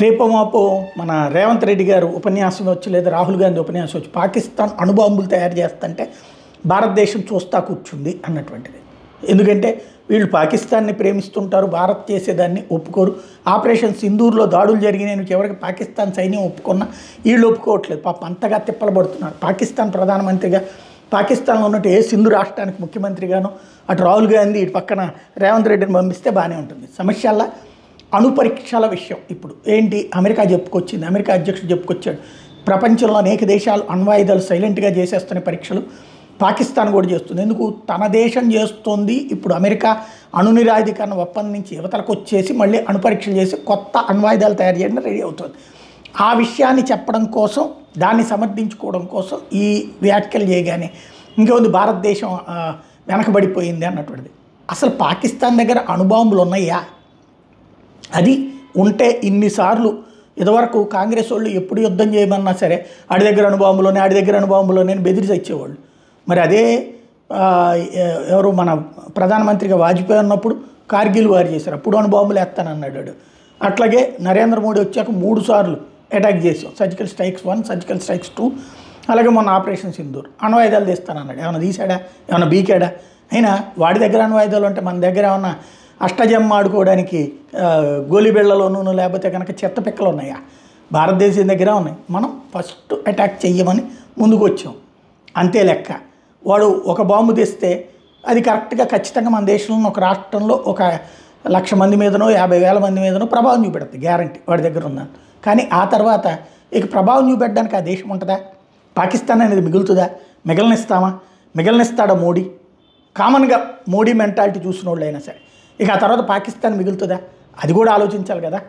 రేపో మాపో మన రేవంత్ రెడ్డి గారు ఉపన్యాసం వచ్చి లేదా రాహుల్ గాంధీ ఉపన్యాసం వచ్చి పాకిస్తాన్ అణుబాంబులు తయారు చేస్తుంటే భారతదేశం చూస్తా కూర్చుంది అన్నటువంటిది. ఎందుకంటే వీళ్ళు పాకిస్తాన్ని ప్రేమిస్తుంటారు, భారత్ చేసేదాన్ని ఒప్పుకోరు. ఆపరేషన్ సింధూర్లో దాడులు జరిగినాయి, చివరికి పాకిస్తాన్ సైన్యం ఒప్పుకున్నా వీళ్ళు ఒప్పుకోవట్లేదు. పాపం అంతగా తిప్పలబడుతున్నారు. పాకిస్తాన్ ప్రధానమంత్రిగా పాకిస్తాన్లో ఉన్నట్టు ఏ సింధు రాష్ట్రానికి ముఖ్యమంత్రిగానో అటు రాహుల్ గాంధీ ఇటు పక్కన రేవంత్ రెడ్డిని పంపిస్తే బాగానే ఉంటుంది. సమస్యల్లా అణు పరీక్షల విషయం ఇప్పుడు ఏంటి, అమెరికా చెప్పుకొచ్చింది, అమెరికా అధ్యక్షుడు చెప్పుకొచ్చాడు. ప్రపంచంలో అనేక దేశాలు అణ్వాయుధాలు సైలెంట్గా చేసేస్తున్న పరీక్షలు పాకిస్తాన్ కూడా చేస్తుంది. ఎందుకు తన దేశం చేస్తుంది. ఇప్పుడు అమెరికా అణు నిరాయుధీకరణ ఒప్పందం నుంచి యువతలకు వచ్చేసి మళ్ళీ అణు పరీక్షలు చేసి కొత్త అణ్వాయుధాలు తయారు చేయడం రెడీ అవుతుంది. ఆ విషయాన్ని చెప్పడం కోసం, దాన్ని సమర్థించుకోవడం కోసం ఈ వ్యాఖ్యలు చేయగానే ఇంకేముంది, భారతదేశం వెనకబడిపోయింది అన్నటువంటిది. అసలు పాకిస్తాన్ దగ్గర అణుబాంబులు ఉన్నాయా? అది ఉంటే ఇన్నిసార్లు ఇదివరకు కాంగ్రెస్ వాళ్ళు ఎప్పుడు యుద్ధం చేయమన్నా సరే ఆడి దగ్గర అణుబాంబులోనే ఆడి దగ్గర అణుబాంబులోనే బెదిరించి వచ్చేవాళ్ళు. మరి అదే ఎవరు మన ప్రధానమంత్రిగా వాజ్పేయి ఉన్నప్పుడు కార్గిల్ వారు చేశారు, అప్పుడు అణుబాంబులు వేస్తానన్నాడు. అట్లాగే నరేంద్ర మోడీ వచ్చాక 3 సార్లు అటాక్ చేసాం, సర్జికల్ స్ట్రైక్స్ 1, సర్జికల్ స్ట్రైక్స్ 2, అలాగే మొన్న ఆపరేషన్ సింధూర్. అణ్వాయుధాలు తీస్తానన్నాడు, ఏమైనా తీసాడా, ఏమైనా బీకాడా? అయినా వాడి దగ్గర అణ్వాయుధాలు అంటే మన దగ్గర ఏమన్నా అష్టజమ్మ ఆడుకోవడానికి గోలిబెళ్లలోనూ లేకపోతే కనుక చెత్త పిక్కలు ఉన్నాయా? భారతదేశం దగ్గర ఉన్నాయి. మనం ఫస్ట్ అటాక్ చెయ్యమని ముందుకు వచ్చాం, అంతే లెక్క. వాడు ఒక బాంబు తెస్తే అది కరెక్ట్గా ఖచ్చితంగా మన దేశంలో ఒక రాష్ట్రంలో 1,00,000 మంది మీదనో 50,000 మంది మీదనో ప్రభావం చూపెడుతుంది, గ్యారంటీ వాడి దగ్గర ఉన్నాను. కానీ ఆ తర్వాత ఇక ప్రభావం చూపెట్టడానికి ఆ దేశం ఉంటుందా? పాకిస్తాన్ అనేది మిగులుతుందా? మిగలనిస్తాడా మోడీ? కామన్గా మోడీ మెంటాలిటీ చూసిన వాళ్ళు అయినా సరే ఇక ఆ తర్వాత పాకిస్తాన్ మిగులుతుందా? అది కూడా ఆలోచించాలి కదా.